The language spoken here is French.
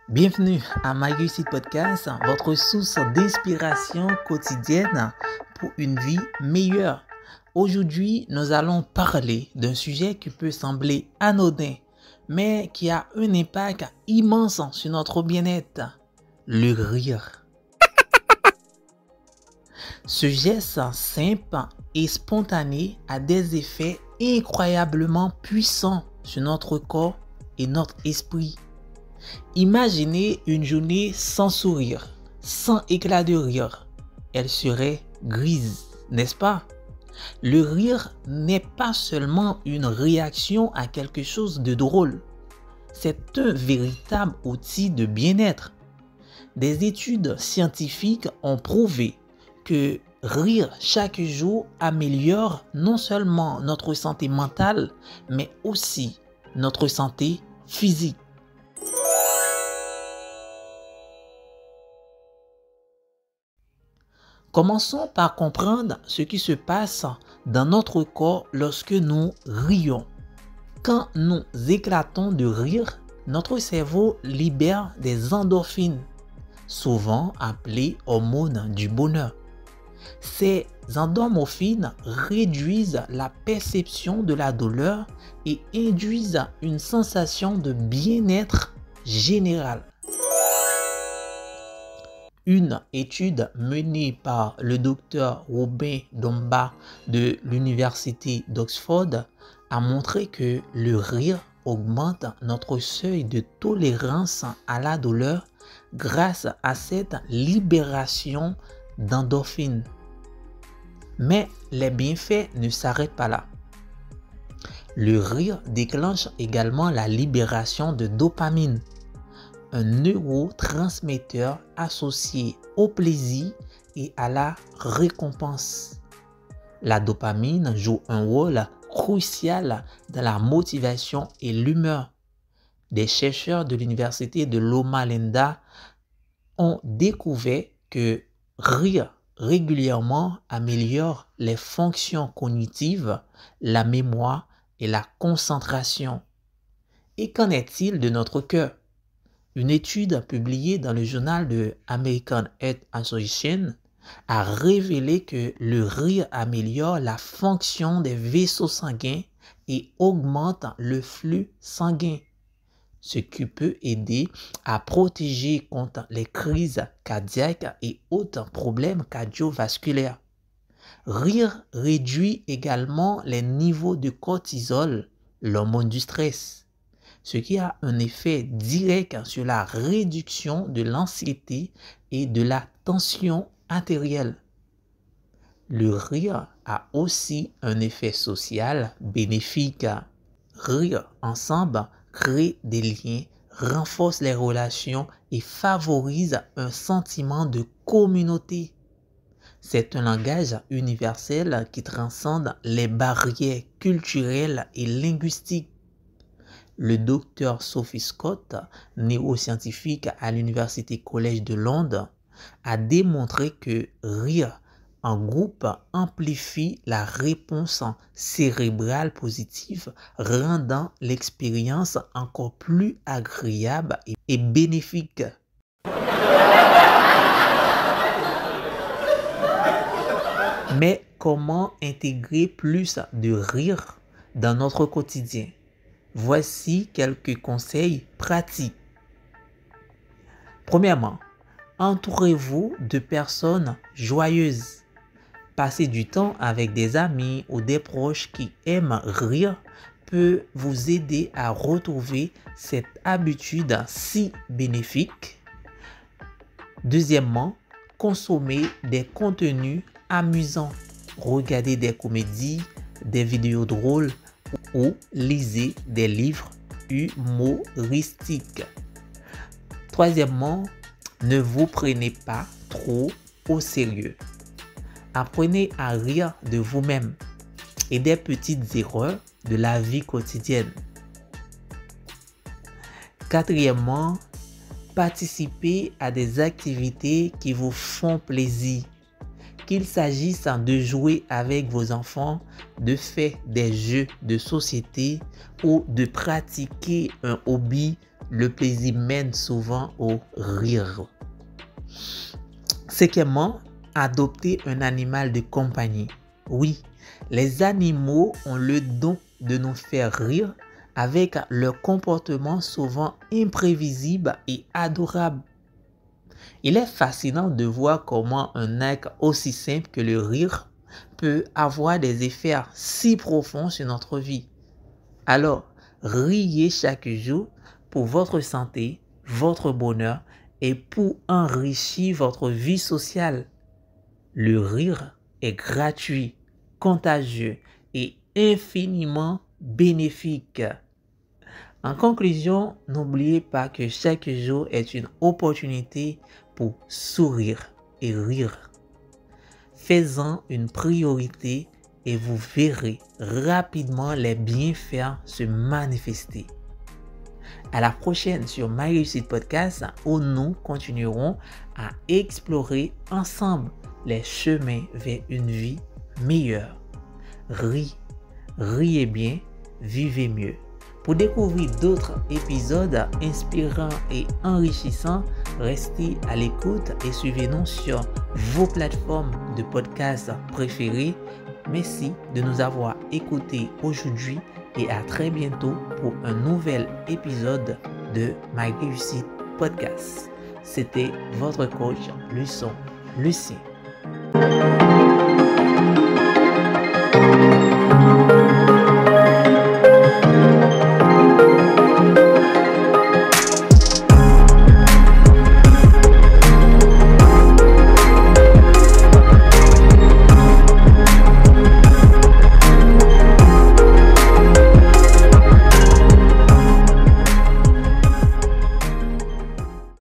Bienvenue à My Réussite Podcast, votre source d'inspiration quotidienne pour une vie meilleure. Aujourd'hui, nous allons parler d'un sujet qui peut sembler anodin, mais qui a un impact immense sur notre bien-être, le rire. Ce geste simple et spontané a des effets incroyablement puissants sur notre corps et notre esprit. Imaginez une journée sans sourire, sans éclat de rire. Elle serait grise, n'est-ce pas? Le rire n'est pas seulement une réaction à quelque chose de drôle. C'est un véritable outil de bien-être. Des études scientifiques ont prouvé que rire chaque jour améliore non seulement notre santé mentale, mais aussi notre santé physique. Commençons par comprendre ce qui se passe dans notre corps lorsque nous rions. Quand nous éclatons de rire, notre cerveau libère des endorphines, souvent appelées hormones du bonheur. Ces endorphines réduisent la perception de la douleur et induisent une sensation de bien-être général. Une étude menée par le docteur Robin Dunbar de l'université d'Oxford a montré que le rire augmente notre seuil de tolérance à la douleur grâce à cette libération d'endorphines. Mais les bienfaits ne s'arrêtent pas là. Le rire déclenche également la libération de dopamine, un neurotransmetteur associé au plaisir et à la récompense. La dopamine joue un rôle crucial dans la motivation et l'humeur. Des chercheurs de l'université de Loma Linda ont découvert que rire régulièrement améliore les fonctions cognitives, la mémoire et la concentration. Et qu'en est-il de notre cœur? Une étude publiée dans le journal de American Heart Association a révélé que le rire améliore la fonction des vaisseaux sanguins et augmente le flux sanguin, ce qui peut aider à protéger contre les crises cardiaques et autres problèmes cardiovasculaires. Rire réduit également les niveaux de cortisol, l'hormone du stress, ce qui a un effet direct sur la réduction de l'anxiété et de la tension artérielle. Le rire a aussi un effet social bénéfique. Rire ensemble crée des liens, renforce les relations et favorise un sentiment de communauté. C'est un langage universel qui transcende les barrières culturelles et linguistiques. Le docteur Sophie Scott, neuroscientifique à l'Université College de Londres, a démontré que rire en groupe amplifie la réponse cérébrale positive, rendant l'expérience encore plus agréable et bénéfique. Mais comment intégrer plus de rire dans notre quotidien? Voici quelques conseils pratiques. Premièrement, entourez-vous de personnes joyeuses. Passer du temps avec des amis ou des proches qui aiment rire peut vous aider à retrouver cette habitude si bénéfique. Deuxièmement, consommez des contenus amusants. Regardez des comédies, des vidéos drôles ou lisez des livres humoristiques. Troisièmement, ne vous prenez pas trop au sérieux. Apprenez à rire de vous-même et des petites erreurs de la vie quotidienne. Quatrièmement, participez à des activités qui vous font plaisir. Qu'il s'agisse de jouer avec vos enfants, de faire des jeux de société ou de pratiquer un hobby, le plaisir mène souvent au rire. Cinquièmement, adopter un animal de compagnie. Oui, les animaux ont le don de nous faire rire avec leur comportement souvent imprévisible et adorable. Il est fascinant de voir comment un acte aussi simple que le rire peut avoir des effets si profonds sur notre vie. Alors, riez chaque jour pour votre santé, votre bonheur et pour enrichir votre vie sociale. Le rire est gratuit, contagieux et infiniment bénéfique. En conclusion, n'oubliez pas que chaque jour est une opportunité pour sourire et rire. Faites-en une priorité et vous verrez rapidement les bienfaits se manifester. À la prochaine sur My Réussite Podcast où nous continuerons à explorer ensemble les chemins vers une vie meilleure. Riez bien, vivez mieux. Pour découvrir d'autres épisodes inspirants et enrichissants, restez à l'écoute et suivez-nous sur vos plateformes de podcast préférées. Merci de nous avoir écoutés aujourd'hui et à très bientôt pour un nouvel épisode de My Réussite Podcast. C'était votre coach Lucien.